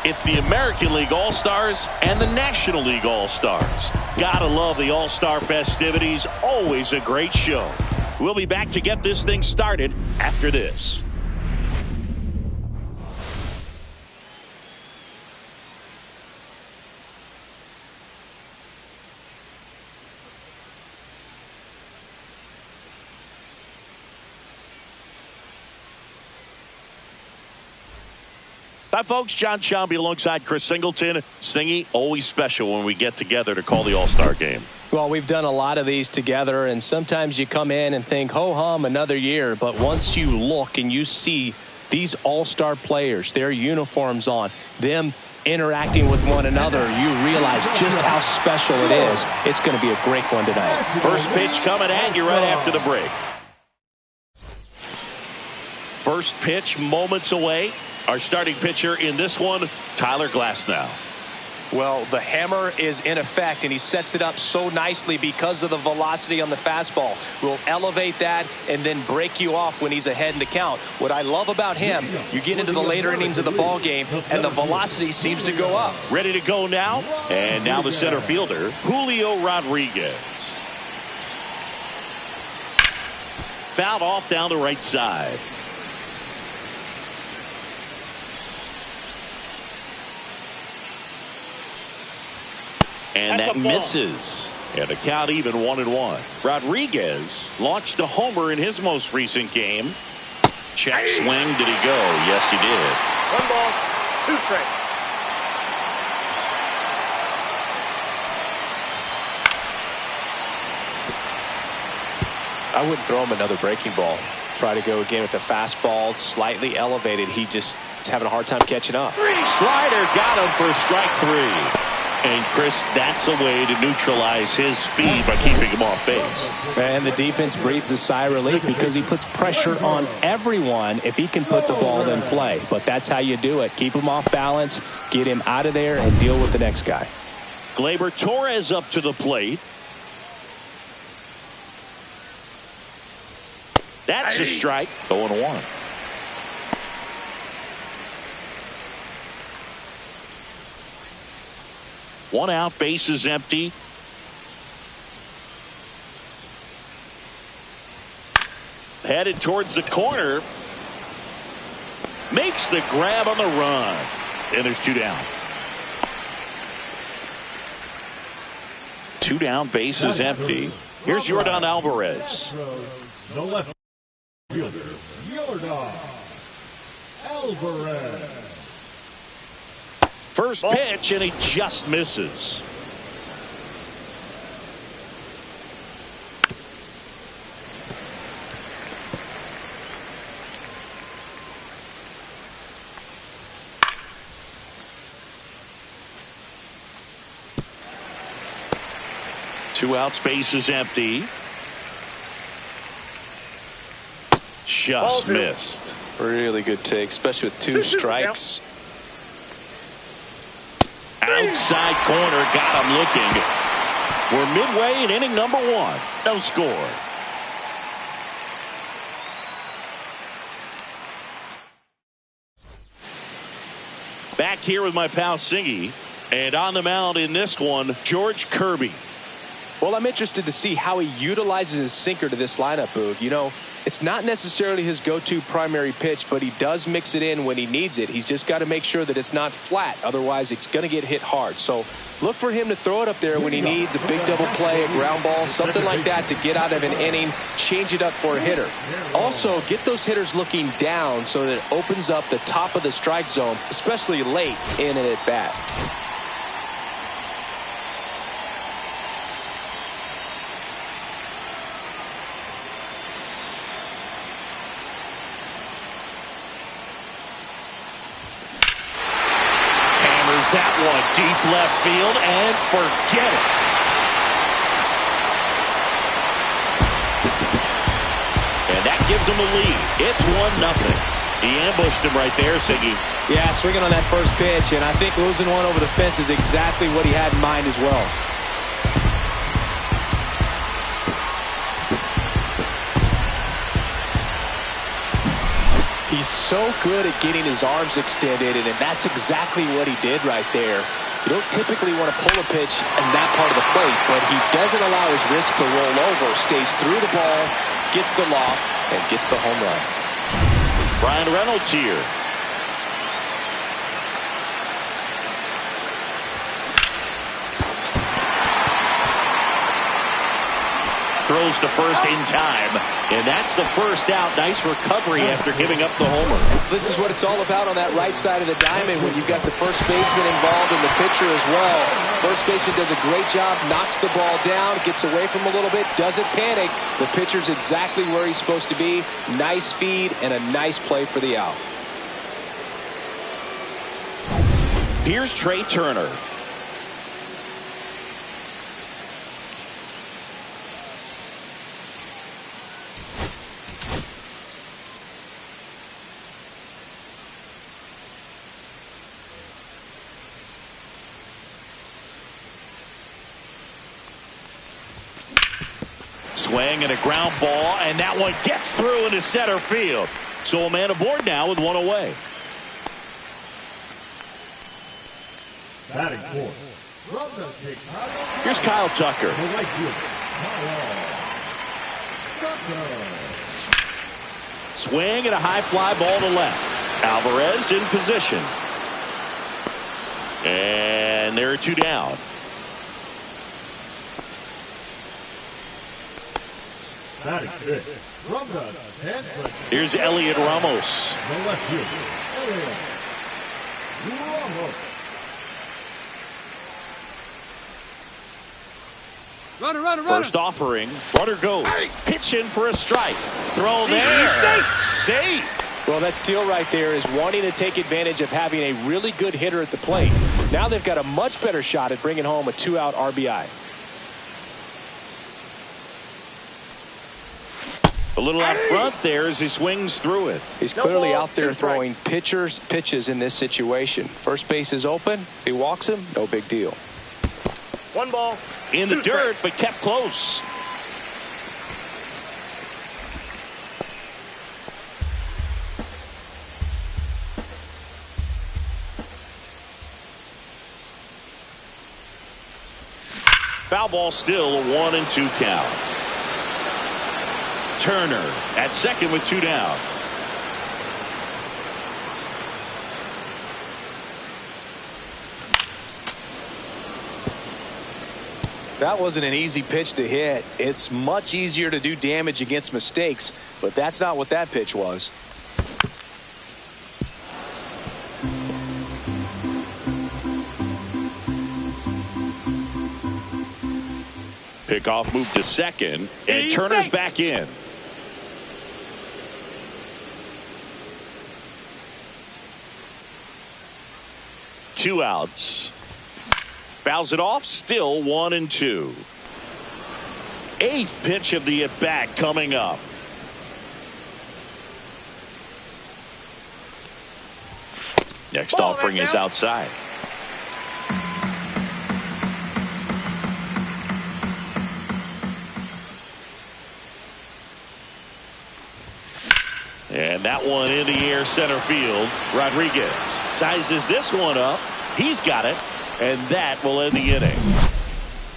It's the American League All-Stars and the National League All-Stars. Gotta love the All-Star festivities. Always a great show. We'll be back to get this thing started after this. Hi, folks. John Chomby alongside Chris Singleton. Singy, always special when we get together to call the All-Star game. Well, we've done a lot of these together, and sometimes you come in and think, ho-hum, another year. But once you look and you see these All-Star players, their uniforms on, them interacting with one another, you realize just how special it is. It's going to be a great one tonight. First pitch coming at you right after the break. First pitch moments away. Our starting pitcher in this one, Tyler Glasnow. Well, the hammer is in effect, and he sets it up so nicely because of the velocity on the fastball. Will elevate that and then break you off when he's ahead in the count. What I love about him, you get into the later innings of the ball game, and the velocity seems to go up. Ready to go now, and now the center fielder, Julio Rodriguez. Fouled off down the right side. And that misses. And the count even 1-1. Rodriguez launched a homer in his most recent game. Check swing. Did he go? Yes, he did. 1 ball, 2 strikes. I wouldn't throw him another breaking ball. Try to go again with the fastball, slightly elevated. He just is having a hard time catching up. Slider got him for strike 3. And, Chris, that's a way to neutralize his speed by keeping him off base. And the defense breathes a sigh of relief because he puts pressure on everyone if he can put the ball in play. But that's how you do it. Keep him off balance, get him out of there, and deal with the next guy. Gleyber Torres up to the plate. That's a strike. 0-1. One out, base is empty. Headed towards the corner. Makes the grab on the run. And there's 2 down. 2 down, base is empty. Here's Yordan Alvarez. The left fielder, Yordan Alvarez. First pitch, and he just misses. Two outs, base is empty. Just missed. Really good take, especially with 2 strikes. Outside corner, got him looking. We're midway in inning number 1. No score. Back here with my pal Singy. And on the mound in this one, George Kirby. Well, I'm interested to see how he utilizes his sinker to this lineup, Boog. You know, it's not necessarily his go-to primary pitch, but he does mix it in when he needs it. He's just got to make sure that it's not flat. Otherwise, it's going to get hit hard. So look for him to throw it up there when he needs a big double play, a ground ball, something like that to get out of an inning, change it up for a hitter. Also, get those hitters looking down so that it opens up the top of the strike zone, especially late in an at-bat. That one deep left field, and forget it. And that gives him a lead. It's 1-0. He ambushed him right there, Siggy. Yeah, swinging on that first pitch, and I think losing one over the fence is exactly what he had in mind as well. He's so good at getting his arms extended, and that's exactly what he did right there. You don't typically want to pull a pitch in that part of the plate, but he doesn't allow his wrist to roll over, stays through the ball, gets the loft, and gets the home run. Brian Reynolds here. Throws to first in time, and that's the first out. Nice recovery after giving up the homer. This is what it's all about on that right side of the diamond when you've got the first baseman involved and the pitcher as well. First baseman does a great job, knocks the ball down, gets away from him a little bit, doesn't panic. The pitcher's exactly where he's supposed to be. Nice feed and a nice play for the out. Here's Trey Turner. Swing and a ground ball, and that one gets through into center field. So a man aboard now with one away. Batting fourth. From the Chicago. Here's Kyle Tucker. The right fielder, Kyle Tucker. Swing and a high fly ball to left. Alvarez in position. And there are two down. Batting fifth. From the San Francisco. Here's Elliot Ramos. The left fielder, Elliot Ramos. Runner. First offering. Runner goes. Pitch in for a strike. Throw there. Safe. Well, that steal right there is wanting to take advantage of having a really good hitter at the plate. Now they've got a much better shot at bringing home a 2-out RBI. A little out front there as he swings through it. He's clearly out there throwing pitches in this situation. First base is open. If he walks him, no big deal. 1 ball. In the dirt, but kept close. Foul ball still, a 1-2 count. Turner at second with 2 down. That wasn't an easy pitch to hit. It's much easier to do damage against mistakes, but that's not what that pitch was. Pickoff moved to second, and Turner's back in. Two outs. Fouls it off, still 1-2. Eighth pitch of the at-bat coming up. Next offering is outside. And that one in the air center field. Rodriguez sizes this one up. He's got it. And that will end the inning.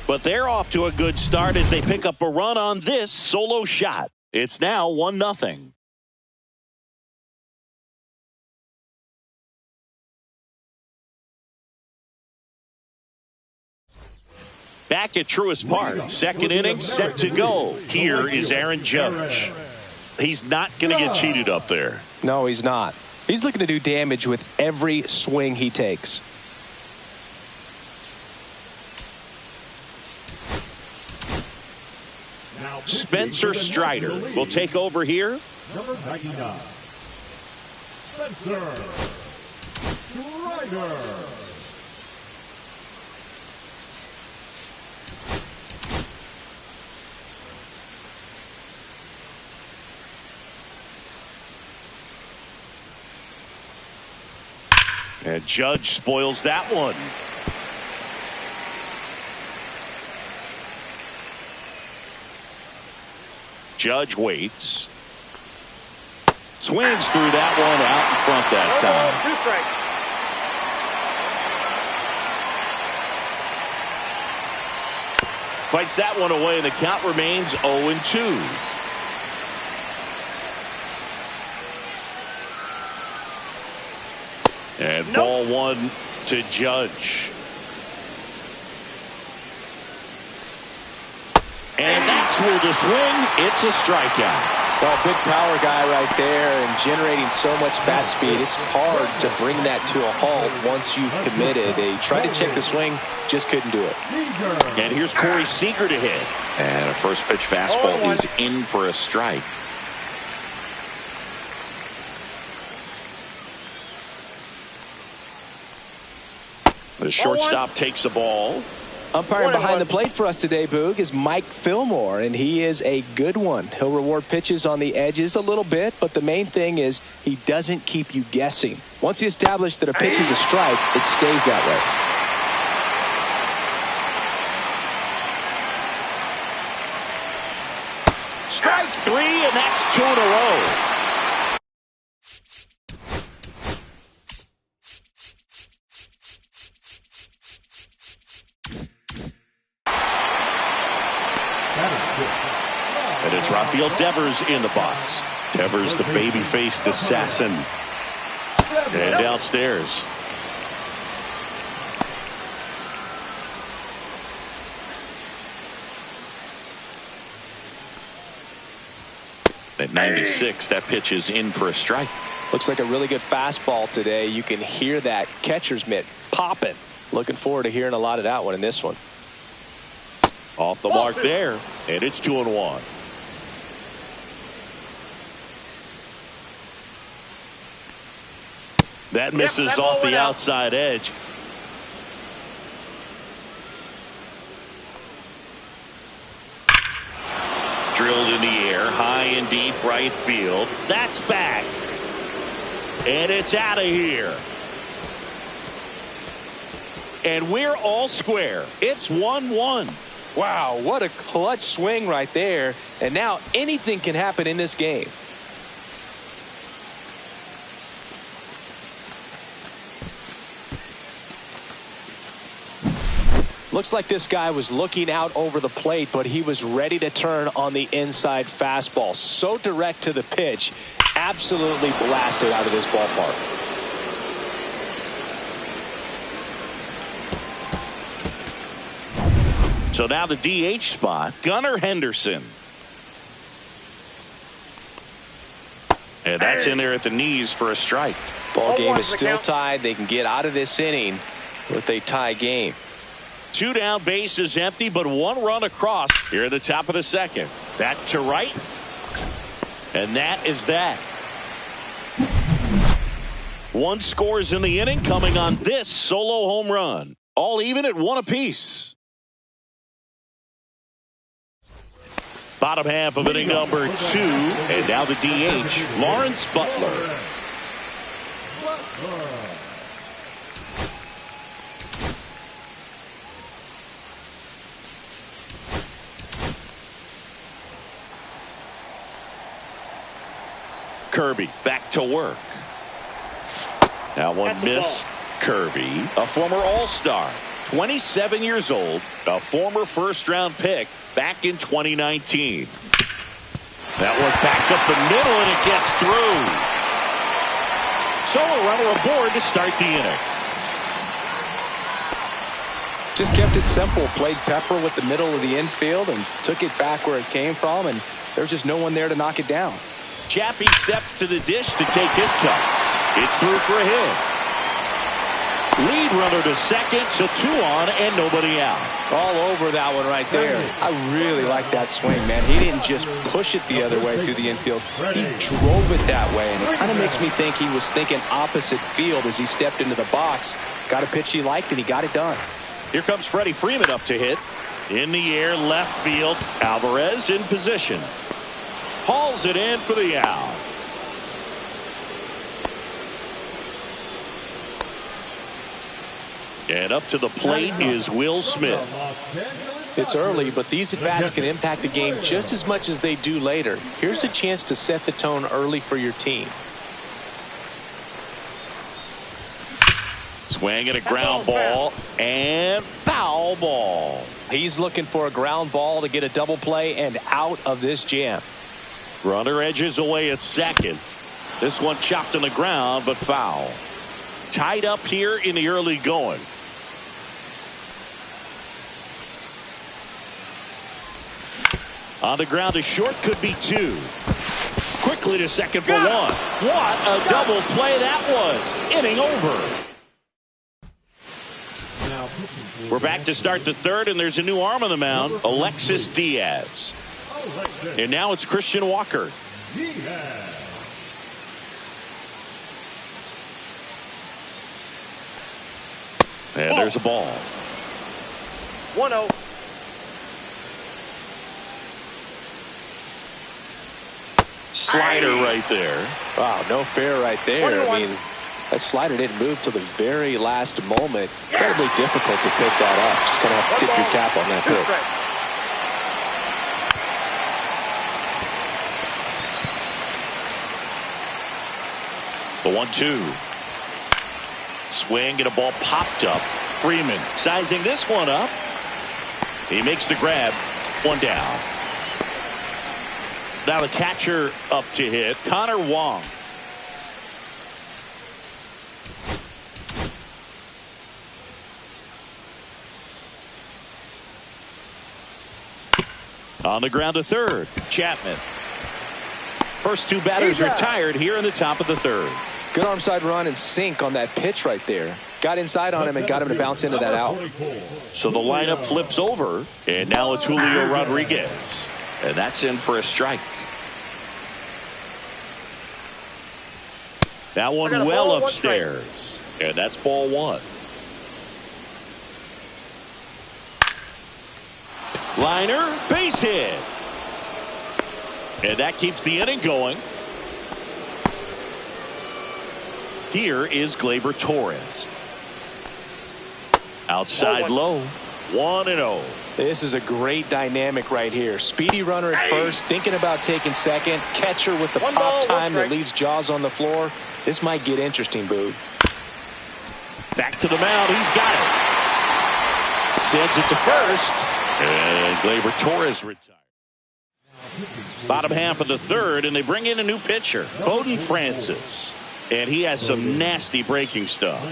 But they're off to a good start as they pick up a run on this solo shot. It's now 1-0. Back at Truist Park, second inning set to go. Here is Aaron Judge. He's not going to get cheated up there. No, he's not. He's looking to do damage with every swing he takes. Spencer Strider will take over here. Number 99. Spencer Strider. And Judge spoils that one. Judge waits. Swings through that one out in front that time. 2 strikes. Fights that one away, and the count remains 0-2. And ball one to Judge. And that's where the swing. It's a strikeout. Well, big power guy right there and generating so much bat speed. It's hard to bring that to a halt once you've committed. They tried to check the swing, just couldn't do it. And here's Corey Seager to hit. And a first pitch fastball is in for a strike. The shortstop takes the ball. Umpiring behind the plate for us today, Boog, is Mike Fillmore, and he is a good one. He'll reward pitches on the edges a little bit, but the main thing is he doesn't keep you guessing. Once he establishes that a pitch is a strike, it stays that way. Strike three, and that's 2 in a row. And it's Rafael Devers in the box. Devers, the baby-faced assassin. And downstairs. At 96, that pitch is in for a strike. Looks like a really good fastball today. You can hear that catcher's mitt popping. Looking forward to hearing a lot of that one in this one. Off the mark there, and it's 2-1. That misses off the outside edge. Drilled in the air, high and deep right field. That's back. And it's out of here. And we're all square. It's 1-1. Wow, what a clutch swing right there. And now anything can happen in this game. Looks like this guy was looking out over the plate, but he was ready to turn on the inside fastball. So direct to the pitch, absolutely blasted out of this ballpark. So now the DH spot, Gunnar Henderson. And that's in there at the knees for a strike. Ball game is still tied. They can get out of this inning with a tie game. 2 down, base is empty, but 1 run across here at the top of the second. That to right. And that is that. 1 scores in the inning coming on this solo home run. All even at 1 apiece. Bottom half of inning number 2. And now the DH, Lawrence Butler. Kirby back to work. That one missed. Kirby, a former All-Star, 27 years old, a former first-round pick back in 2019. That one back up the middle, and it gets through. Solo runner aboard to start the inning. Just kept it simple. Played pepper with the middle of the infield and took it back where it came from, and there's just no one there to knock it down. Chappie steps to the dish to take his cuts. It's through for a hit. Lead runner to second, so 2 on and nobody out. All over that one right there. I really like that swing, man. He didn't just push it the other way through the infield. He drove it that way, and it kind of makes me think he was thinking opposite field as he stepped into the box. Got a pitch he liked, and he got it done. Here comes Freddie Freeman up to hit. In the air, left field. Alvarez in position. Hauls it in for the out. And up to the plate is Will Smith. It's early, but these at-bats can impact a game just as much as they do later. Here's a chance to set the tone early for your team. Swing and a ground ball and foul ball. He's looking for a ground ball to get a double play and out of this jam. Runner edges away at second. This one chopped on the ground, but foul. Tied up here in the early going. On the ground to short, could be 2. Quickly to second for 1. What a double play that was. Inning over. We're back to start the third, and there's a new arm on the mound, Alexis Diaz. And now it's Christian Walker. And there's a ball. 1-0. Slider right there. Wow, no fair right there. I mean, that slider didn't move till the very last moment. Incredibly difficult to pick that up. Just going to have to tip your cap on that pitch. The 1-2. Swing and a ball popped up. Freeman sizing this one up. He makes the grab. One down. Now the catcher up to hit, Connor Wong. On the ground to third, Chapman. First two batters retired here in the top of the third. Good arm side run and sink on that pitch right there. Got inside on him and got him to bounce into that out. So the lineup flips over, and now it's Julio Rodriguez. And that's in for a strike. That one well upstairs. And that's ball one. Liner, base hit. And that keeps the inning going. Here is Gleyber Torres. Outside low. 1-0. This is a great dynamic right here. Speedy runner at first, thinking about taking second. Catcher with the pop time that leaves Jaws on the floor. This might get interesting, Boog. Back to the mound. He's got it. Sends it to first. And Gleyber Torres retired. Bottom half of the third, and they bring in a new pitcher, Bowden Francis. And he has some nasty breaking stuff.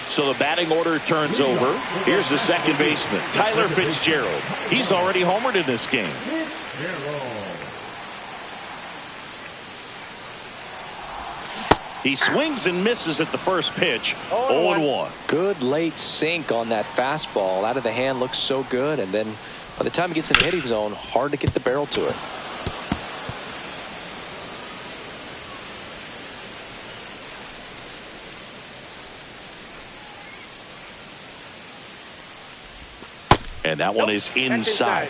So the batting order turns over. Here's the second baseman, Tyler Fitzgerald. He's already homered in this game. He swings and misses at the first pitch. 0-1. Good late sink on that fastball. Out of the hand looks so good. And then by the time he gets in the hitting zone, hard to get the barrel to it. And that one is inside.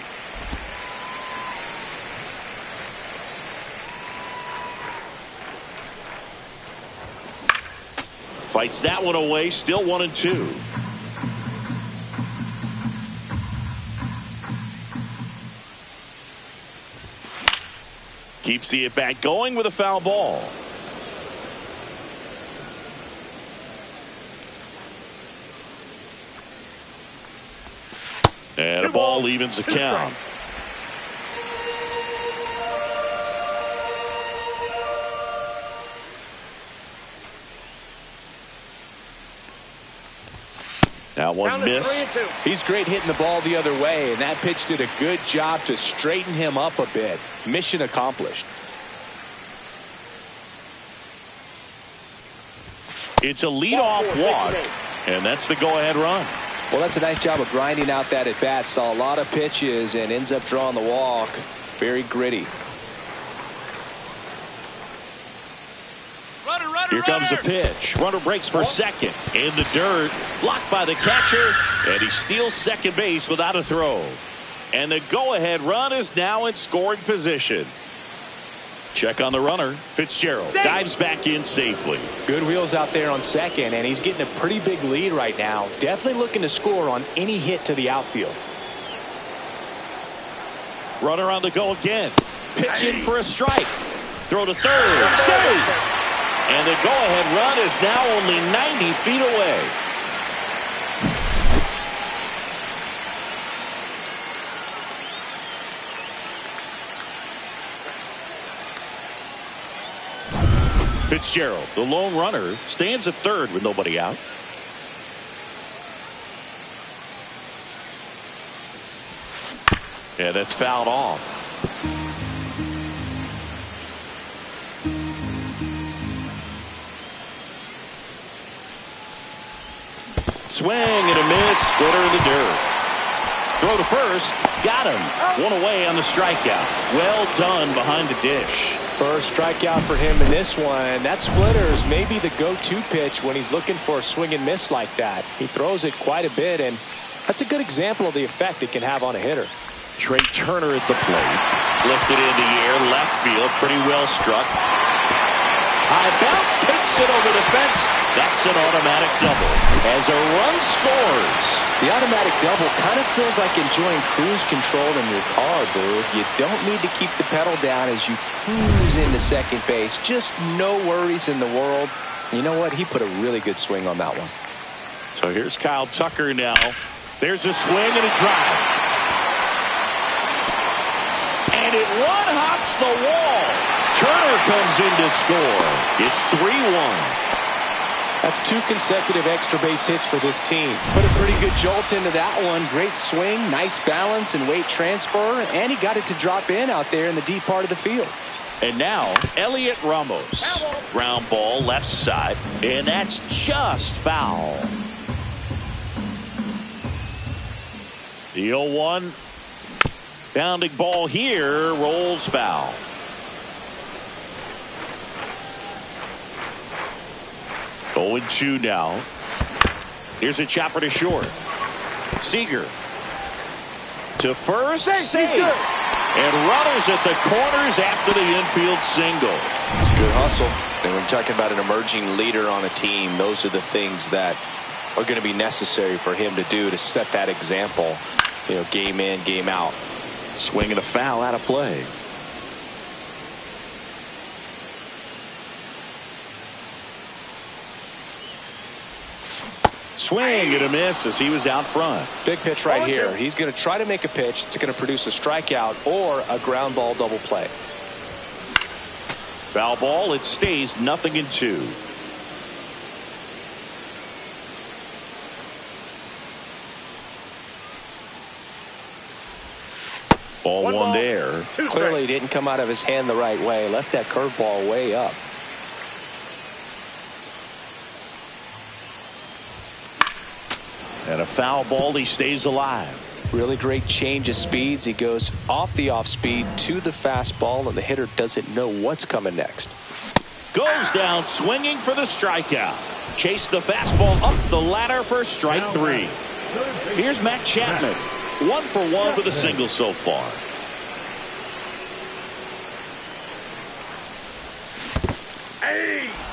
Fights that one away. Still 1-2. Keeps the at-bat going with a foul ball. And a ball evens the count. That one missed. He's great hitting the ball the other way, and that pitch did a good job to straighten him up a bit. Mission accomplished. It's a leadoff walk, and that's the go-ahead run. Well, that's a nice job of grinding out that at-bat. Saw a lot of pitches and ends up drawing the walk. Very gritty. Here comes the pitch. Runner breaks for second. In the dirt. Blocked by the catcher. And he steals second base without a throw. And the go-ahead run is now in scoring position. Check on the runner. Fitzgerald dives back in safely. Good wheels out there on second, and he's getting a pretty big lead right now. Definitely looking to score on any hit to the outfield. Runner on the go again. Pitch in for a strike. Throw to third. Save! And the go-ahead run is now only 90 feet away. Fitzgerald, the lone runner, stands at third with nobody out. And that's fouled off. Swing and a miss. Splitter in the dirt. Throw to first. Got him. One away on the strikeout. Well done behind the dish. First strikeout for him in this one. That splitter is maybe the go-to pitch when he's looking for a swing and miss like that. He throws it quite a bit, and that's a good example of the effect it can have on a hitter. Trey Turner at the plate. Lifted in the air. Left field. Pretty well struck. High bounce. Takes it over the fence. That's an automatic double as a run scores. The automatic double kind of feels like enjoying cruise control in your car, Boo. You don't need to keep the pedal down as you cruise into second base. Just no worries in the world. You know what? He put a really good swing on that one. So here's Kyle Tucker now. There's a swing and a drive. And it one-hops the wall. Turner comes in to score. It's 3-1. That's 2 consecutive extra base hits for this team. Put a pretty good jolt into that one. Great swing, nice balance and weight transfer, and he got it to drop in out there in the deep part of the field. And now, Elliot Ramos. Ground ball left side, and that's just foul. The 0-1. Bounding ball here, rolls foul. Going 2 now. Here's a chopper to short. Seager to first, save. And runners at the corners after the infield single. It's a good hustle. And when you're talking about an emerging leader on a team, those are the things that are going to be necessary for him to do to set that example, you know, game in, game out. Swinging a foul out of play. Swing and a miss as he was out front. Big pitch right here. He's going to try to make a pitch that's going to produce a strikeout or a ground ball double play. Foul ball. It stays 0-2. Ball one there. Clearly didn't come out of his hand the right way. Left that curveball way up. And a foul ball. He stays alive. Really great change of speeds. He goes off the off speed to the fastball, and the hitter doesn't know what's coming next. Goes down swinging for the strikeout. Chase the fastball up the ladder for strike 3. Here's Matt Chapman. 1 for 1 with a single so far.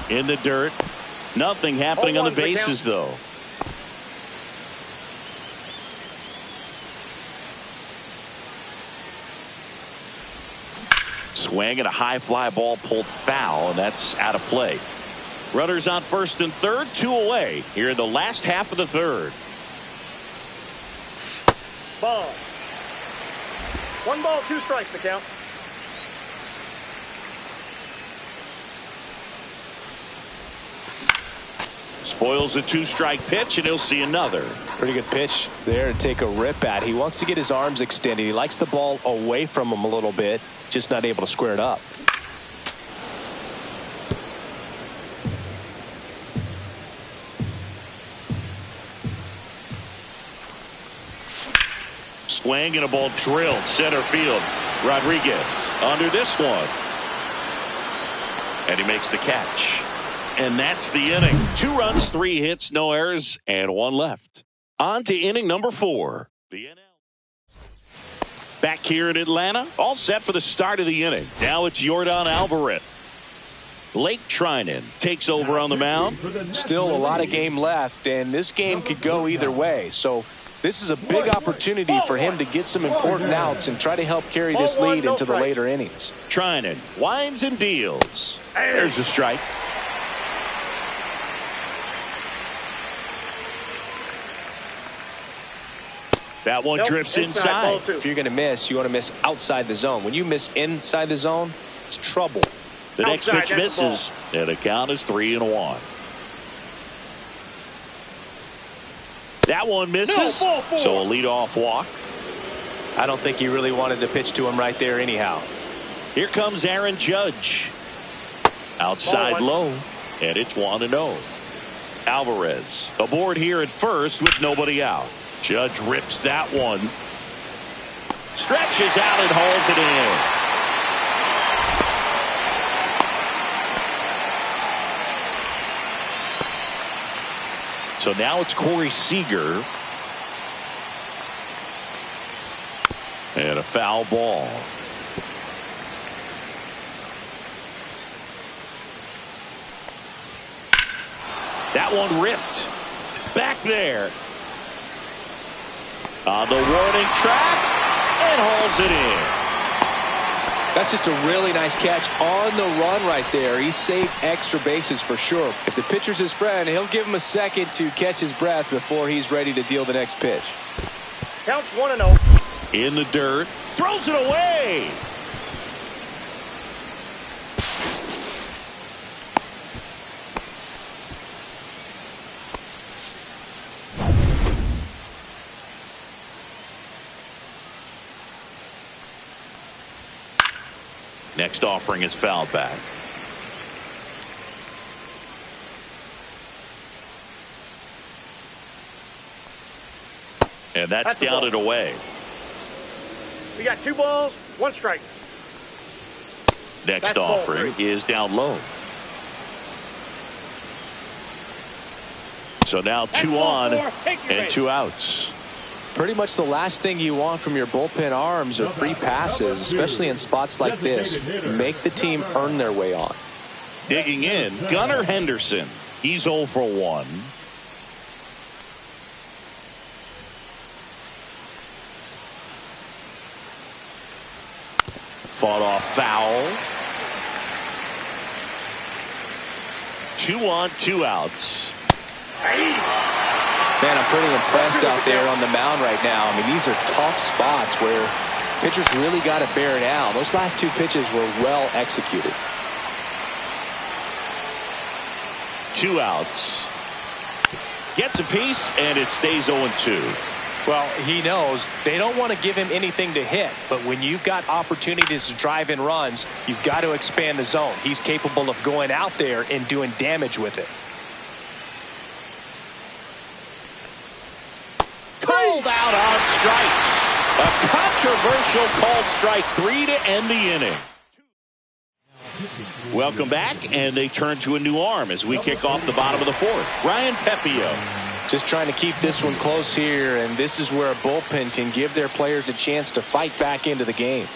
In the dirt. Nothing happening on the bases, though. Swing and a high fly ball pulled foul, and that's out of play. Runners on first and third, 2 away here in the last half of the third. Ball. 1 ball, 2 strikes the count. Spoils a 2-strike pitch, and he'll see another. Pretty good pitch there to take a rip at. He wants to get his arms extended. He likes the ball away from him a little bit, just not able to square it up. Swing and a ball drilled center field. Rodriguez under this one. And he makes the catch. And that's the inning. 2 runs, 3 hits, no errors, and 1 left. On to inning number 4. The NL. Back here in Atlanta, all set for the start of the inning. Now it's Yordan Alvarez. Blake Trinan takes over on the mound. Still a lot of game left, and this game could go either way. So this is a big opportunity for him to get some important outs and try to help carry this lead into the later innings. Trinan winds and deals. There's a strike. That one drifts inside. If you're going to miss, you want to miss outside the zone. When you miss inside the zone, it's trouble. The next pitch misses, and the count is 3-1. That one misses, so a leadoff walk. I don't think he really wanted to pitch to him right there anyhow. Here comes Aaron Judge. Outside low, and it's 1-0. Alvarez aboard here at first with nobody out. Judge rips that one. Stretches out and hauls it in. So now it's Corey Seager. And a foul ball. That one ripped. Back there. On the warning track. And hauls it in. That's just a really nice catch on the run right there. He saved extra bases for sure. If the pitcher's his friend, he'll give him a second to catch his breath before he's ready to deal the next pitch. Counts 1-0. In the dirt. Throws it away. Next offering is fouled back. And that's down and away. We got 2 balls, 1 strike. Next offering is down low. So now 2 on and 2 outs. Pretty much the last thing you want from your bullpen arms are free passes, especially in spots like this. Make the team earn their way on. Digging in, Gunnar Henderson. He's 0 for 1. Fought off foul. 2 on, 2 outs. Man, I'm pretty impressed out there on the mound right now. I mean, these are tough spots where pitchers really got to bear down. Those last 2 pitches were well executed. 2 outs. Gets a piece, and it stays 0-2. Well, he knows they don't want to give him anything to hit, but when you've got opportunities to drive in runs, you've got to expand the zone. He's capable of going out there and doing damage with it. Called out on strikes. A controversial called strike 3 to end the inning. Welcome back, and they turn to a new arm as we kick off the bottom of the 4th. Ryan Pepio. Just trying to keep this one close here, and this is where a bullpen can give their players a chance to fight back into the game.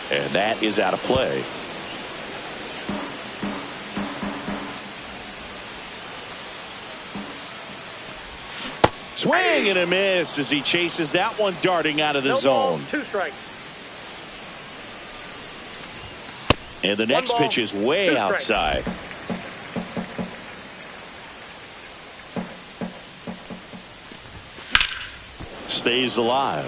And that is out of play. Swing and a miss as he chases that one darting out of the zone. 2 strikes. And the next pitch is way outside. Stays alive.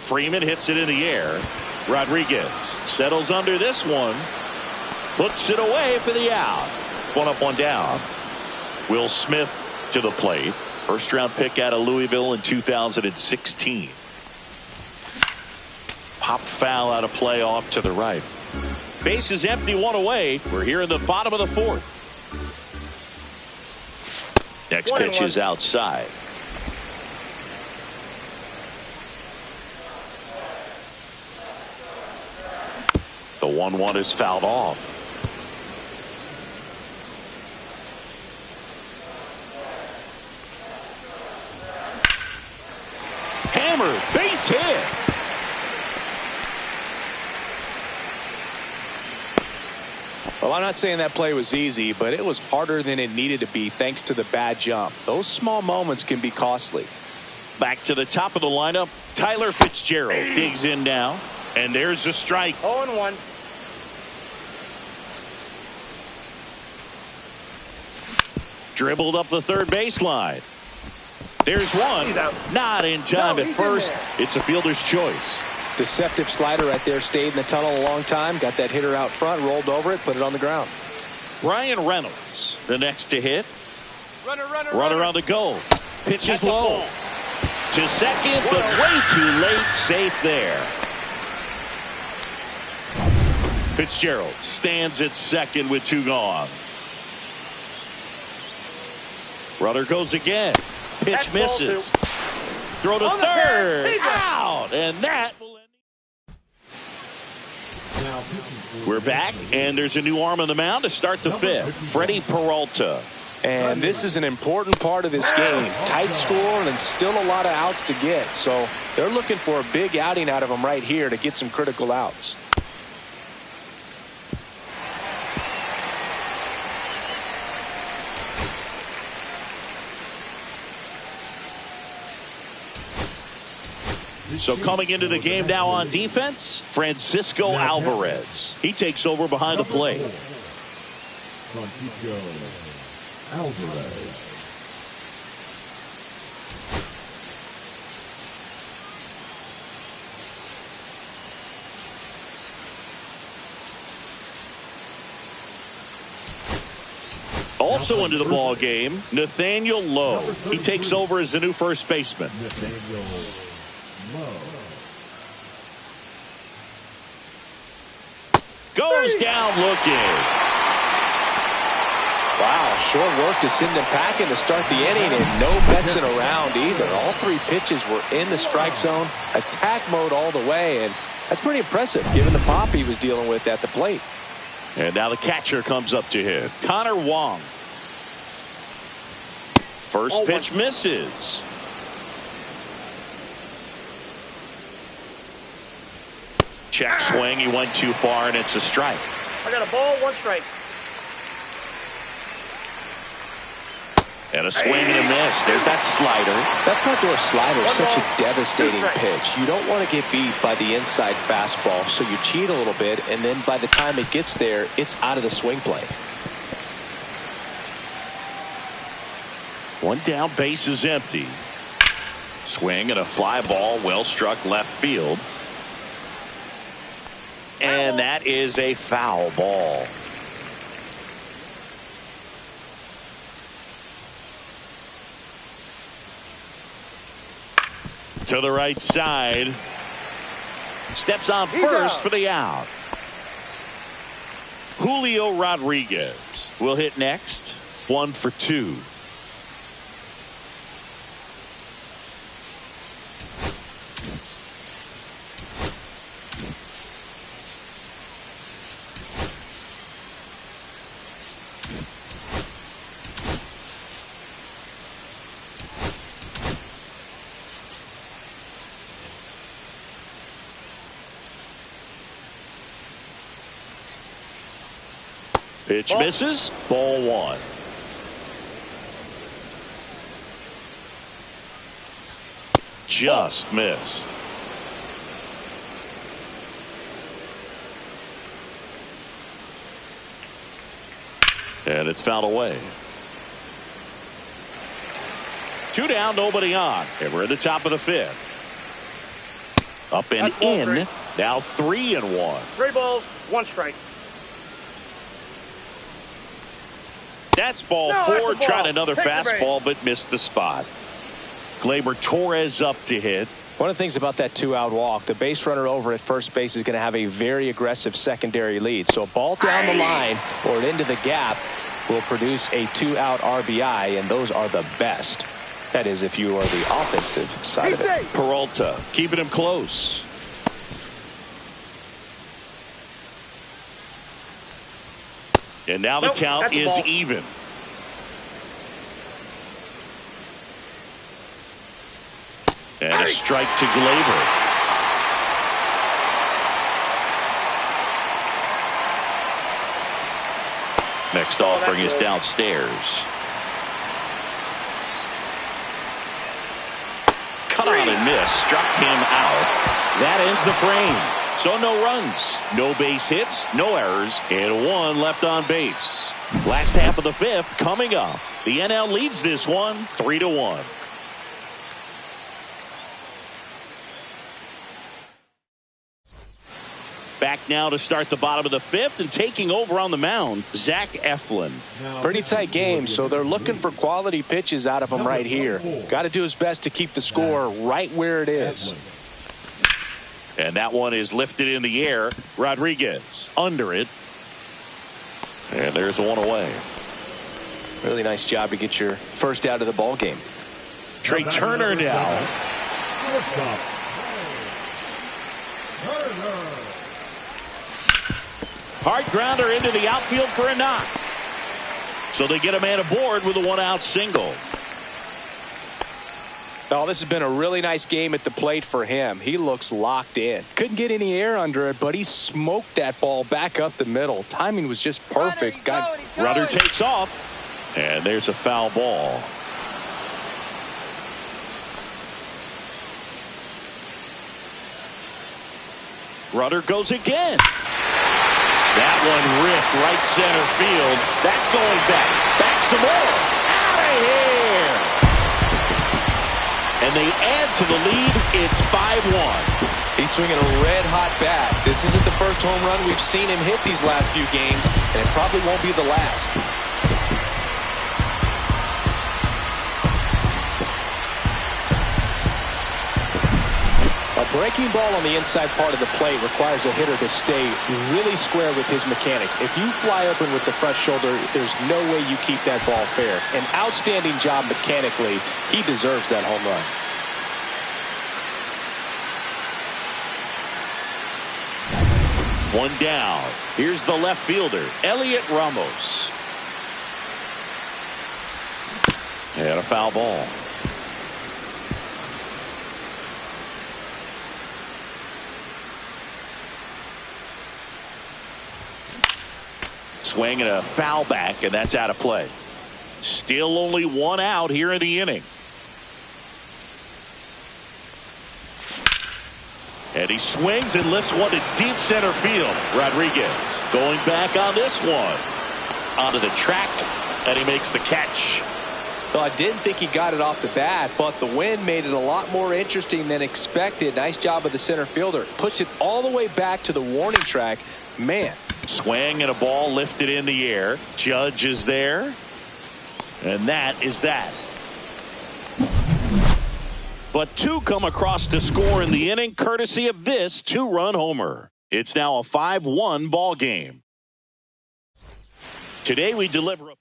Freeman hits it in the air. Rodriguez settles under this one. Puts it away for the out. 1 up, 1 down. Will Smith to the plate. First round pick out of Louisville in 2016. Popped foul out of play off to the right. Base is empty, 1 away. We're here in the bottom of the 4th. Next pitch is outside. The 1-1 is fouled off. Hammer, base hit. Well, I'm not saying that play was easy, but it was harder than it needed to be thanks to the bad jump. Those small moments can be costly. Back to the top of the lineup. Tyler Fitzgerald digs in now. And there's a strike. 0-1. Dribbled up the third baseline. There's one. Not in time at first. It's a fielder's choice. Deceptive slider right there. Stayed in the tunnel a long time. Got that hitter out front. Rolled over it. Put it on the ground. Brian Reynolds, the next to hit. Runner on the goal. Pitch is low. To second, but way too late. Safe there. Fitzgerald stands at second with 2 gone. Runner goes again. Pitch misses. Throw to third. Out. And that will end. We're back, and there's a new arm on the mound to start the fifth. Freddie Peralta. And this is an important part of this game. Tight score and still a lot of outs to get. So they're looking for a big outing out of him right here to get some critical outs. So coming into the game now on defense, Francisco Alvarez. He takes over behind the plate. Francisco Alvarez. Also into the ball game, Nathaniel Lowe. He takes over as the new first baseman. Nathaniel Lowe. Goes down looking. Wow, short work to send him packing to start the inning, and no messing around either. All three pitches were in the strike zone, attack mode all the way, and that's pretty impressive given the pop he was dealing with at the plate. And now the catcher comes up to hit. Connor Wong. First pitch misses. Check swing. He went too far, and it's a strike. I got a ball, 1 strike. And a swing and a miss. There's that slider. That front door slider is such a devastating pitch. You don't want to get beat by the inside fastball, so you cheat a little bit, and then by the time it gets there, it's out of the swing plane. One down, base is empty. Swing and a fly ball, well struck left field. And that is a foul ball. To the right side. Steps on first for the out. Julio Rodriguez will hit next. 1 for 2. Pitch misses. Ball 1. Just missed. And it's fouled away. 2 down, nobody on. And we're at the top of the 5th. Up and in. Now 3-1. 3 balls, 1 strike. That's ball 4. Tried another fastball, but missed the spot. Gleyber Torres up to hit. One of the things about that 2-out walk, the base runner over at first base is going to have a very aggressive secondary lead. So a ball down the line or into the gap will produce a 2-out RBI, and those are the best. That is, if you are the offensive side of it. Peralta keeping him close. And now the count is even. And a strike to Gleyber. Next offering is downstairs. Cut on and miss. Struck him out. That ends the frame. So no runs, no base hits, no errors, and 1 left on base. Last half of the 5th coming up. The NL leads this one 3-1. Back now to start the bottom of the 5th, and taking over on the mound, Zach Eflin. Pretty tight game, so they're looking for quality pitches out of him right here. Got to do his best to keep the score right where it is. And that one is lifted in the air. Rodriguez under it. And there's 1 away. Really nice job to get your first out of the ball game. Trey Turner now. Hard grounder into the outfield for a knock. So they get a man aboard with a one-out single. Oh, this has been a really nice game at the plate for him. He looks locked in. Couldn't get any air under it, but he smoked that ball back up the middle. Timing was just perfect. Rudder takes off, and there's a foul ball. Rudder goes again. That one ripped right center field. That's going back. Back some more. Out of here. And they add to the lead. It's 5-1. He's swinging a red-hot bat. This isn't the first home run we've seen him hit these last few games, and it probably won't be the last. A breaking ball on the inside part of the plate requires a hitter to stay really square with his mechanics. If you fly open with the front shoulder, there's no way you keep that ball fair. An outstanding job mechanically. He deserves that home run. One down. Here's the left fielder, Elliot Ramos. And a foul ball. Swing and a foul back, and that's out of play. Still only one out here in the inning. And he swings and lifts one to deep center field. Rodriguez going back on this one. Onto the track, and he makes the catch. Well, I didn't think he got it off the bat, but the wind made it a lot more interesting than expected. Nice job of the center fielder. Pushed it all the way back to the warning track. Man. Swing and a ball lifted in the air. Judge is there. And that is that. But two come across to score in the inning, courtesy of this two-run homer. It's now a 5-1 ball game. Today we deliver a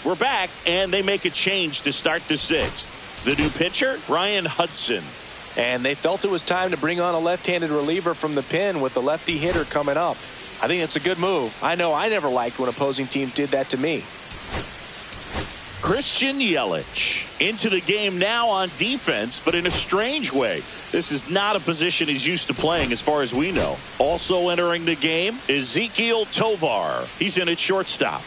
We're back, and they make a change to start the sixth. The new pitcher, Ryan Hudson. And they felt it was time to bring on a left-handed reliever from the pen with the lefty hitter coming up. I think it's a good move. I know I never liked when opposing teams did that to me. Christian Yelich into the game now on defense, but in a strange way. This is not a position he's used to playing as far as we know. Also entering the game, Ezekiel Tovar. He's in at shortstop.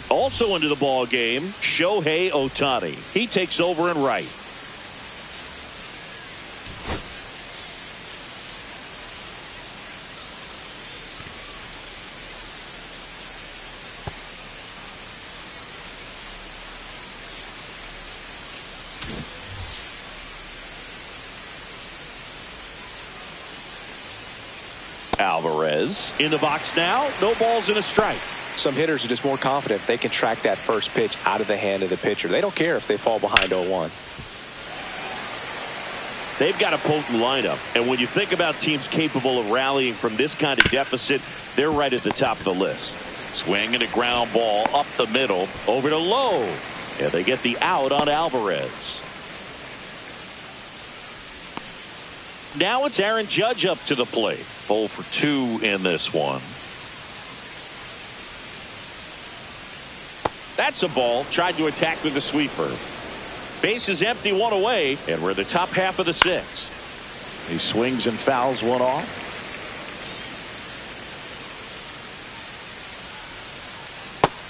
Also into the ball game, Shohei Ohtani. He takes over in right. Alvarez in the box now. No balls and a strike. Some hitters are just more confident they can track that first pitch out of the hand of the pitcher. They don't care if they fall behind 0-1. They've got a potent lineup, and when you think about teams capable of rallying from this kind of deficit, they're right at the top of the list. Swing and a ground ball up the middle over to Lowe. Yeah, they get the out on Alvarez. Now it's Aaron Judge up to the plate. 0 for 2 in this one. That's a ball. Tried to attack with a sweeper. Base is empty, one away, and we're in the top half of the sixth. He swings and fouls one off.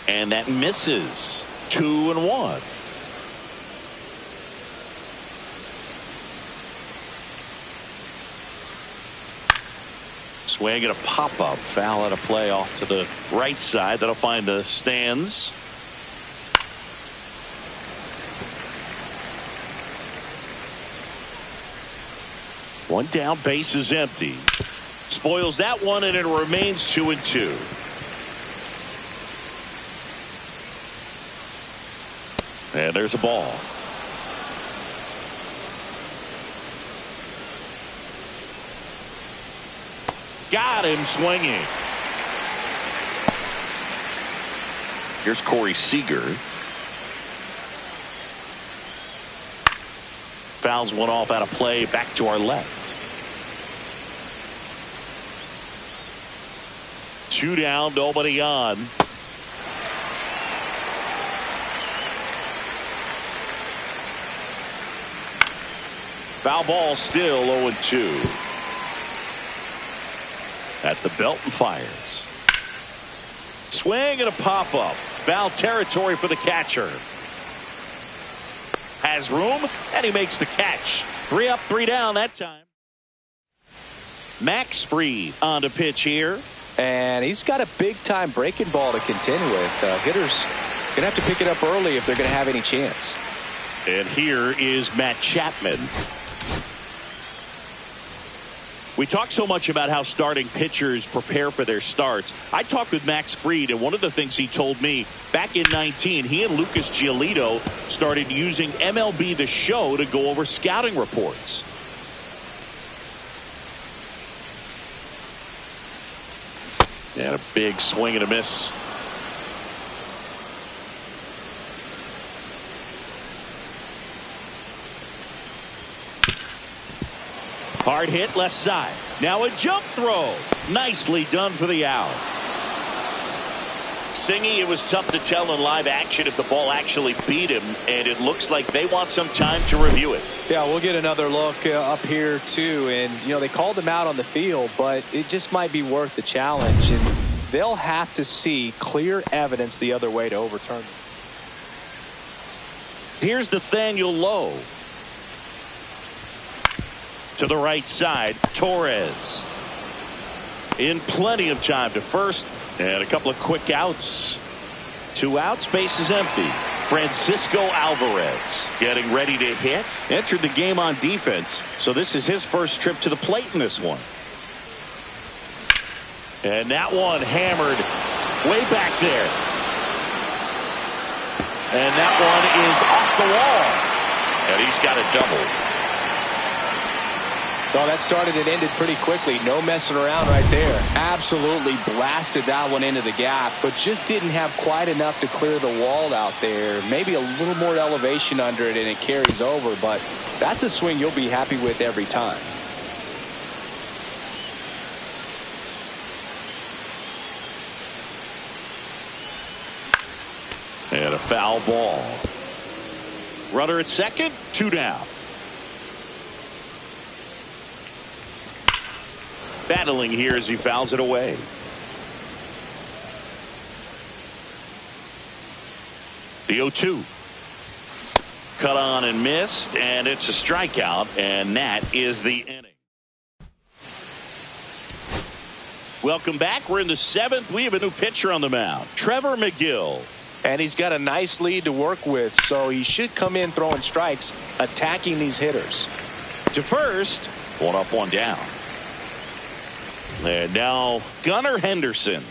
And that misses. 2-1. Swing and a pop-up. Foul out of play off to the right side. That'll find the stands. One down, base is empty. Spoils that one, and it remains 2-2. And there's a ball. Got him swinging. Here's Corey Seager. Fouls one off out of play, back to our left. 2 down, nobody on. Foul ball, still 0-2. At the belt and fires. Swing and a pop-up. Foul territory for the catcher. Has room, and he makes the catch. 3 up, 3 down that time. Max Fried on to pitch here. And he's got a big-time breaking ball to contend with. Hitters going to have to pick it up early if they're going to have any chance. And here is Matt Chapman. We talk so much about how starting pitchers prepare for their starts. I talked with Max Fried, and one of the things he told me back in 19, he and Lucas Giolito started using MLB The Show to go over scouting reports. And a big swing and a miss. Hard hit left side. Now a jump throw. Nicely done for the out. Singy, it was tough to tell in live action if the ball actually beat him, and it looks like they want some time to review it. Yeah, we'll get another look up here too, and they called him out on the field, but it just might be worth the challenge, and they'll have to see clear evidence the other way to overturn it. Here's Nathaniel Lowe. To the right side, Torres. In plenty of time to first, and a couple of quick outs. 2 outs, base is empty. Francisco Alvarez getting ready to hit. Entered the game on defense, so this is his first trip to the plate in this one. And that one hammered way back there. And that one is off the wall. And he's got a double. Well, that started and ended pretty quickly. No messing around right there. Absolutely blasted that one into the gap, but just didn't have quite enough to clear the wall out there. Maybe a little more elevation under it and it carries over, but that's a swing you'll be happy with every time. And a foul ball. Runner at second, 2 down. Battling here as he fouls it away. The 0-2. Cut on and missed, and it's a strikeout, and that is the inning. Welcome back. We're in the 7th. We have a new pitcher on the mound, Trevor McGill. And he's got a nice lead to work with, so he should come in throwing strikes, attacking these hitters. To first, 1 up, 1 down. And now Gunnar Henderson.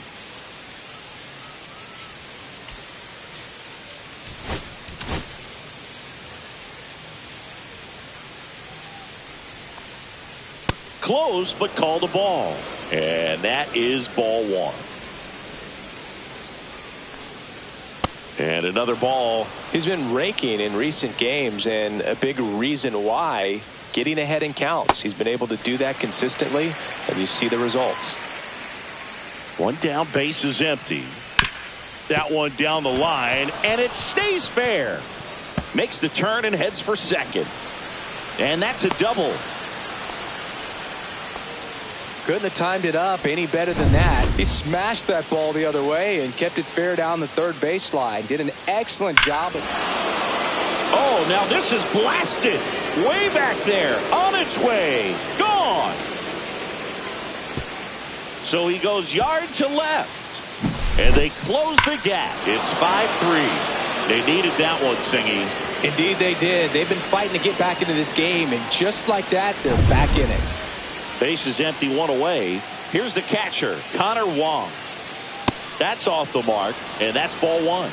Close, but called a ball. And that is ball 1. And another ball. He's been raking in recent games, and a big reason why, getting ahead in counts. He's been able to do that consistently, and you see the results. 1 down, base is empty. That one down the line, and it stays fair. Makes the turn and heads for second. And that's a double. Couldn't have timed it up any better than that. He smashed that ball the other way and kept it fair down the third baseline. Did an excellent job. Oh, now this is blasted. Way back there. On its way. Gone. So he goes yard to left. And they close the gap. It's 5-3. They needed that one, Singy. Indeed they did. They've been fighting to get back into this game, and just like that, they're back in it. Base is empty, one away. Here's the catcher, Connor Wong. That's off the mark, and that's ball one.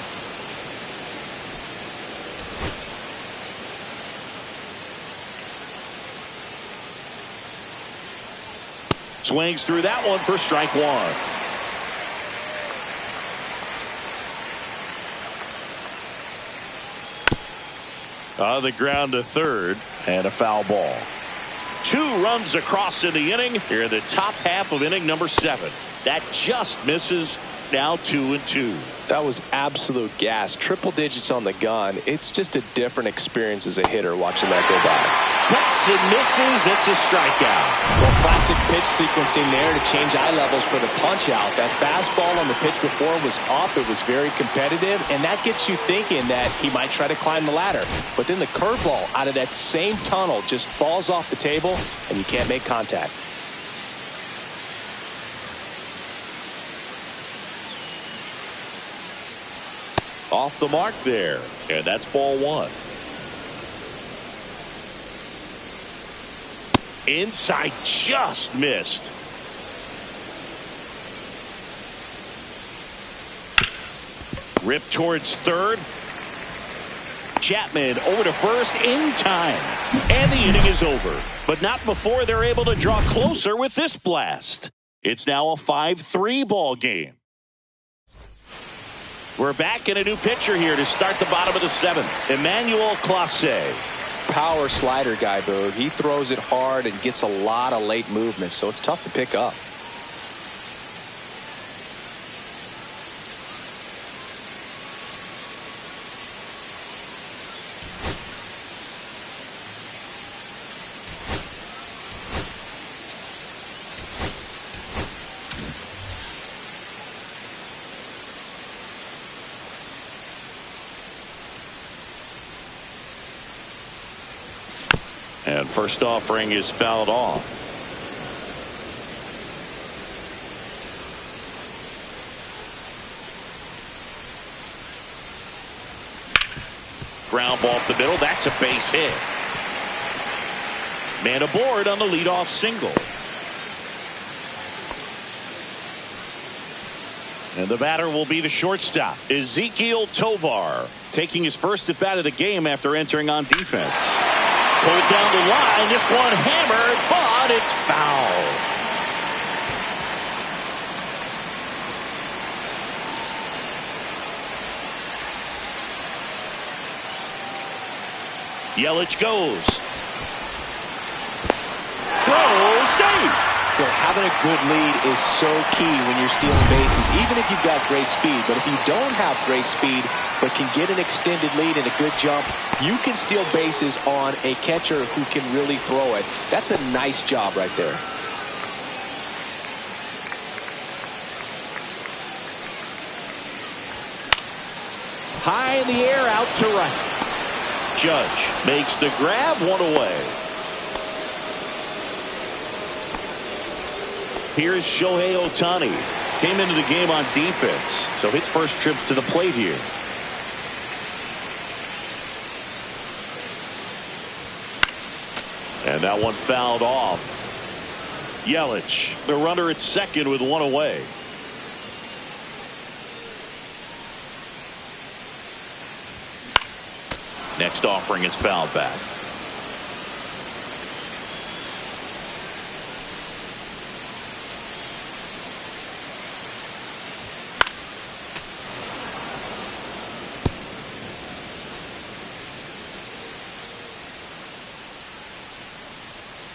Swings through that one for strike one. On the ground to third, and a foul ball. 2 runs across in the inning here in the top half of inning number 7. That just misses. Now 2-2. That was absolute gas. Triple digits on the gun. It's just a different experience as a hitter watching that go by. Cuts and misses. It's a strikeout. Well, classic pitch sequencing there to change eye levels for the punch out. That fastball on the pitch before was up. It was very competitive, and that gets you thinking that he might try to climb the ladder. But then the curveball out of that same tunnel just falls off the table, and you can't make contact. Off the mark there, and that's ball one. Inside, just missed. Rip towards third. Chapman over to first in time. And the inning is over. But not before they're able to draw closer with this blast. It's now a 5-3 ball game. We're back in a new pitcher here to start the bottom of the 7th. Emmanuel Clase. Power slider guy, Boog. He throws it hard and gets a lot of late movement, so it's tough to pick up. And first offering is fouled off. Ground ball up the middle. That's a base hit. Man aboard on the leadoff single. And the batter will be the shortstop, Ezekiel Tovar, taking his first at bat of the game after entering on defense. Pulled down the line, this one hammered, but it's foul. Yelich goes. Throw, save. Well, having a good lead is so key when you're stealing bases, even if you've got great speed. But if you don't have great speed but can get an extended lead and a good jump, you can steal bases on a catcher who can really throw it. That's a nice job right there. High in the air, out to right. Judge makes the grab, one away. Here's Shohei Ohtani. Came into the game on defense, so his first trip to the plate here. And that one fouled off. Yelich, the runner at second with one away. Next offering is fouled back.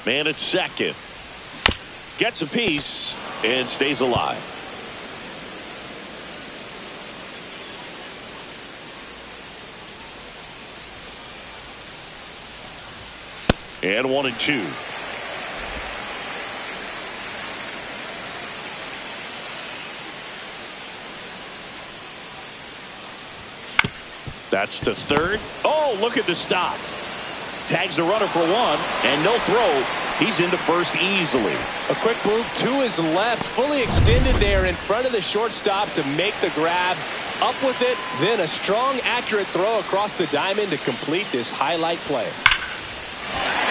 Man at second. Gets a piece and stays alive. And 1-2. That's to third. Oh, look at the stop. Tags the runner for one, and no throw. He's into first easily. A quick move to his left, fully extended there in front of the shortstop to make the grab. Up with it, then a strong, accurate throw across the diamond to complete this highlight play.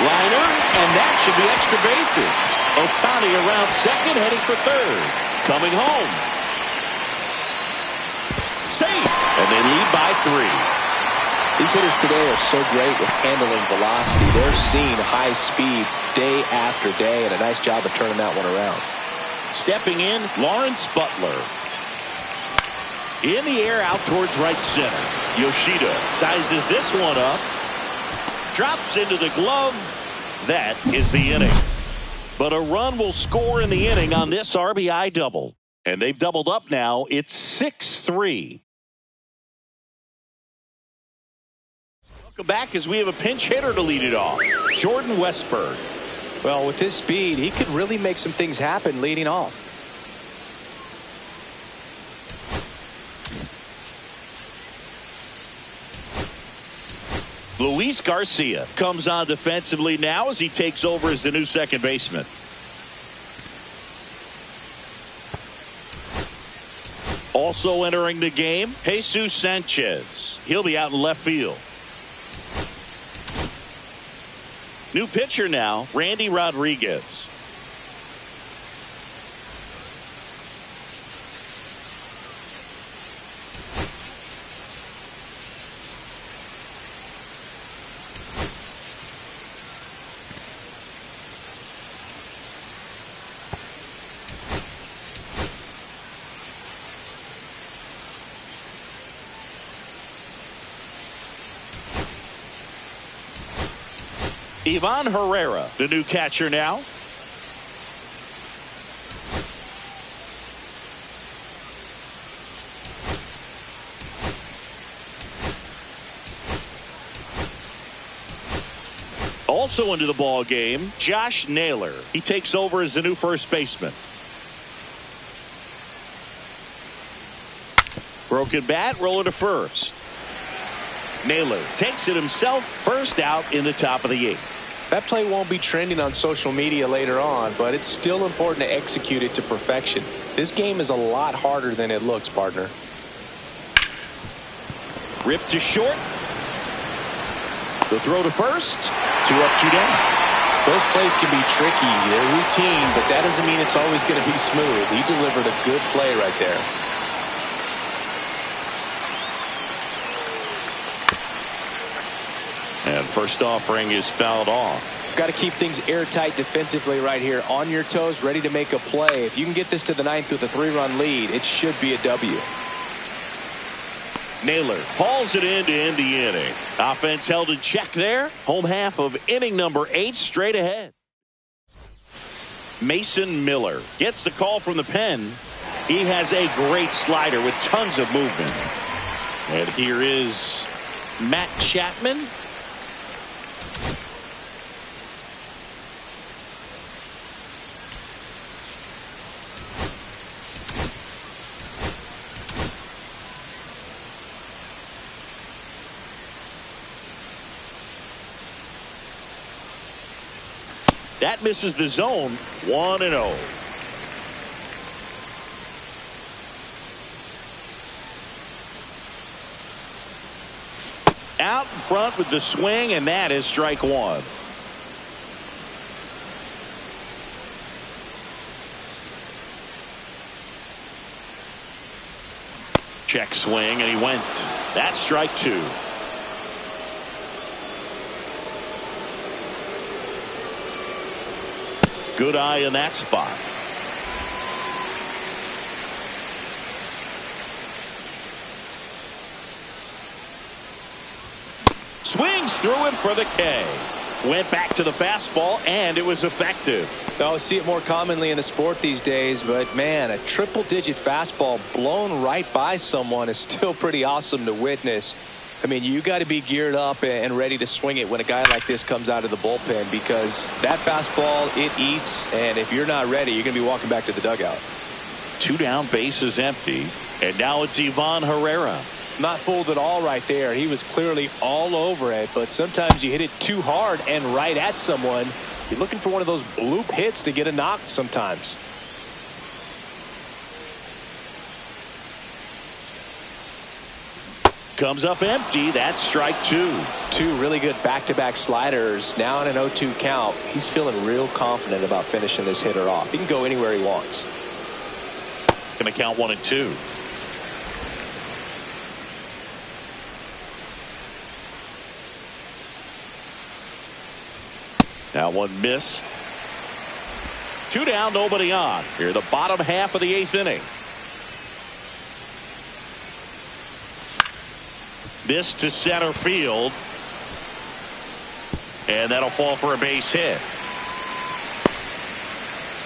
Liner, and that should be extra bases. Ohtani around second, heading for third. Coming home. Safe, and they lead by 3. These hitters today are so great with handling velocity. They're seeing high speeds day after day, and a nice job of turning that one around. Stepping in, Lawrence Butler. In the air out towards right center. Yoshida sizes this one up. Drops into the glove. That is the inning. But a run will score in the inning on this RBI double. And they've doubled up now. It's 6-3. Welcome back as we have a pinch hitter to lead it off. Jordan Westburg. Well, with his speed, he could really make some things happen leading off. Luis Garcia comes on defensively now as he takes over as the new second baseman. Also entering the game, Jesus Sanchez. He'll be out in left field. New pitcher now, Randy Rodriguez. Ivan Herrera, the new catcher now. Also into the ball game, Josh Naylor. He takes over as the new first baseman. Broken bat, rolling to first. Naylor takes it himself, first out in the top of the 8th. That play won't be trending on social media later on, but it's still important to execute it to perfection. This game is a lot harder than it looks, partner. Ripped to short. The throw to first. 2 up, 2 down. Those plays can be tricky. They're routine, but that doesn't mean it's always going to be smooth. He delivered a good play right there. And first offering is fouled off. Got to keep things airtight defensively right here. On your toes, ready to make a play. If you can get this to the 9th with a 3-run lead, it should be a W. Naylor hauls it in to end the inning. Offense held in check there. Home half of inning number 8 straight ahead. Mason Miller gets the call from the pen. He has a great slider with tons of movement. And here is Matt Chapman. That misses the zone. 1-0. Out in front with the swing, and that is strike 1. Check swing, and he went. That's strike 2. Good eye in that spot. Swings through it for the K. Went back to the fastball, and it was effective. I see it more commonly in the sport these days, but man, a triple-digit fastball blown right by someone is still pretty awesome to witness. I mean, you got to be geared up and ready to swing it when a guy like this comes out of the bullpen, because that fastball, it eats, and if you're not ready, you're going to be walking back to the dugout. 2 down, base is empty, and now it's Ivan Herrera. Not fooled at all right there. He was clearly all over it, but sometimes you hit it too hard and right at someone. You're looking for one of those bloop hits to get a knock sometimes. Comes up empty. That's strike two. Two really good back-to-back sliders. Now in an 0-2 count. He's feeling real confident about finishing this hitter off. He can go anywhere he wants. Going to count 1-2. That one missed. 2 down, nobody on. Here, the bottom half of the 8th inning. This to center field. And that'll fall for a base hit.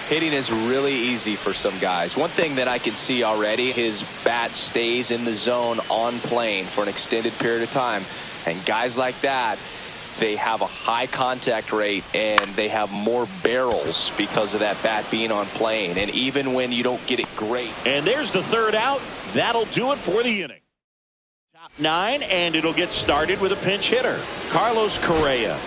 Hitting is really easy for some guys. One thing that I can see already, his bat stays in the zone on plane for an extended period of time. And guys like that, they have a high contact rate and they have more barrels because of that bat being on plane. And even when you don't get it great. And there's the 3rd out. That'll do it for the inning. Top 9, and it'll get started with a pinch hitter, Carlos Correa.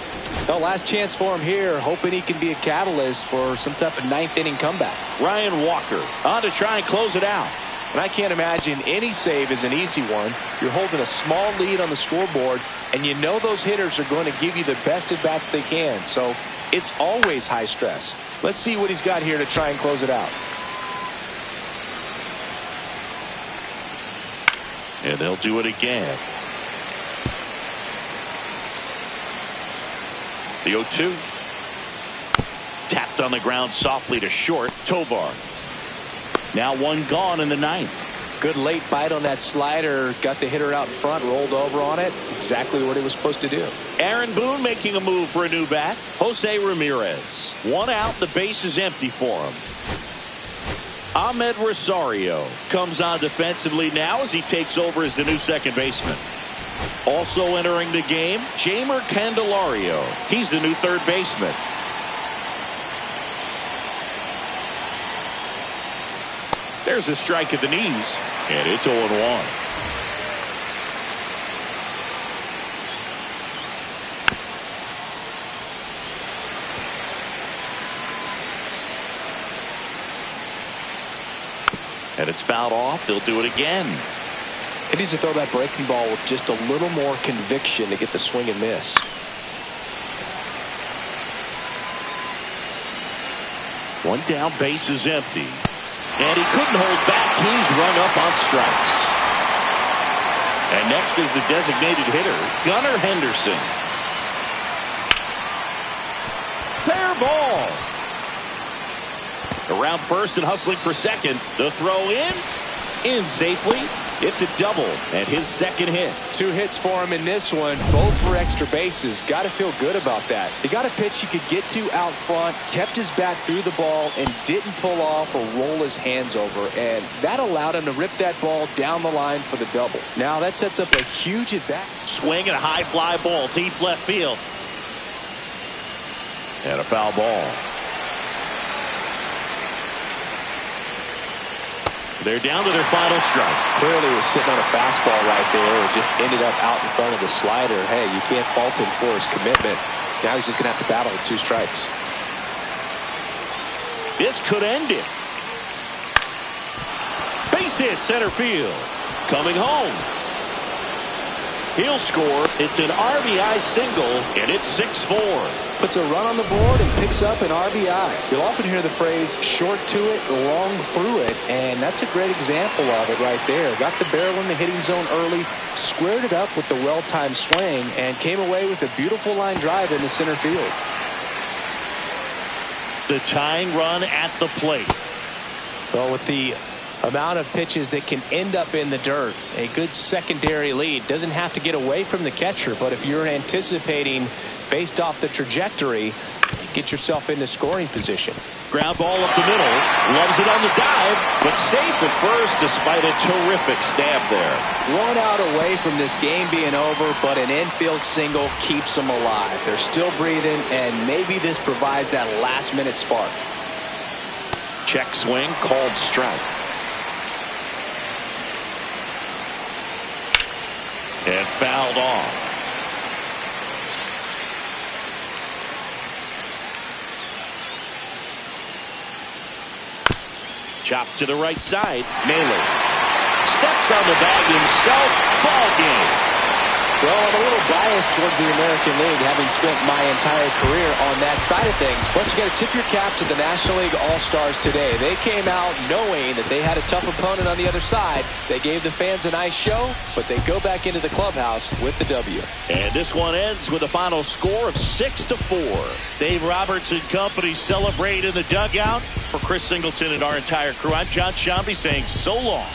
The last chance for him here, hoping he can be a catalyst for some type of 9th inning comeback. Ryan Walker on to try and close it out. And I can't imagine any save is an easy one. You're holding a small lead on the scoreboard, and you know those hitters are going to give you the best at-bats they can. So it's always high stress. Let's see what he's got here to try and close it out. And they'll do it again. The 0-2. Tapped on the ground softly to short. Tovar. Now one gone in the 9th. Good late bite on that slider. Got the hitter out in front, rolled over on it. Exactly what he was supposed to do. Aaron Boone making a move for a new bat. Jose Ramirez. 1 out. The base is empty for him. Ahmed Rosario comes on defensively now as he takes over as the new second baseman. Also entering the game, Jeimer Candelario. He's the new 3rd baseman. There's a strike at the knees, and it's 0-1. And it's fouled off. They'll do it again. He needs to throw that breaking ball with just a little more conviction to get the swing and miss. One down, base is empty. And he couldn't hold back. He's run up on strikes. And next is the designated hitter, Gunnar Henderson. Fair ball. Around first and hustling for second. The throw in safely. It's a double and his second hit. 2 hits for him in this one, both for extra bases. Got to feel good about that. He got a pitch he could get to out front, kept his back through the ball, and didn't pull off or roll his hands over. And that allowed him to rip that ball down the line for the double. Now that sets up a huge at-bat. Swing and a high fly ball, deep left field. And a foul ball. They're down to their final strike. Clearly was sitting on a fastball right there. It just ended up out in front of the slider. Hey, you can't fault him for his commitment. Now he's just going to have to battle with 2 strikes. This could end it. Base hit center field. Coming home. He'll score. It's an RBI single, and it's 6-4. Puts a run on the board and picks up an RBI. You'll often hear the phrase short to it, long through it, and that's a great example of it right there. Got the barrel in the hitting zone early, squared it up with the well-timed swing, and came away with a beautiful line drive in the center field. The tying run at the plate. Well, with the amount of pitches that can end up in the dirt, a good secondary lead. Doesn't have to get away from the catcher, but if you're anticipating based off the trajectory, get yourself into scoring position. Ground ball up the middle. Loves it on the dive, but safe at first despite a terrific stab there. 1 out away from this game being over, but an infield single keeps them alive. They're still breathing, and maybe this provides that last-minute spark. Check swing, called strike. And fouled off. Chopped to the right side. Naylor steps on the bag himself. Ball game. Well, I'm a little biased towards the American League, having spent my entire career on that side of things. But you got to tip your cap to the National League All-Stars today. They came out knowing that they had a tough opponent on the other side. They gave the fans a nice show, but they go back into the clubhouse with the W. And this one ends with a final score of 6-4. Dave Roberts and company celebrate in the dugout. For Chris Singleton and our entire crew, I'm John Shambi saying so long.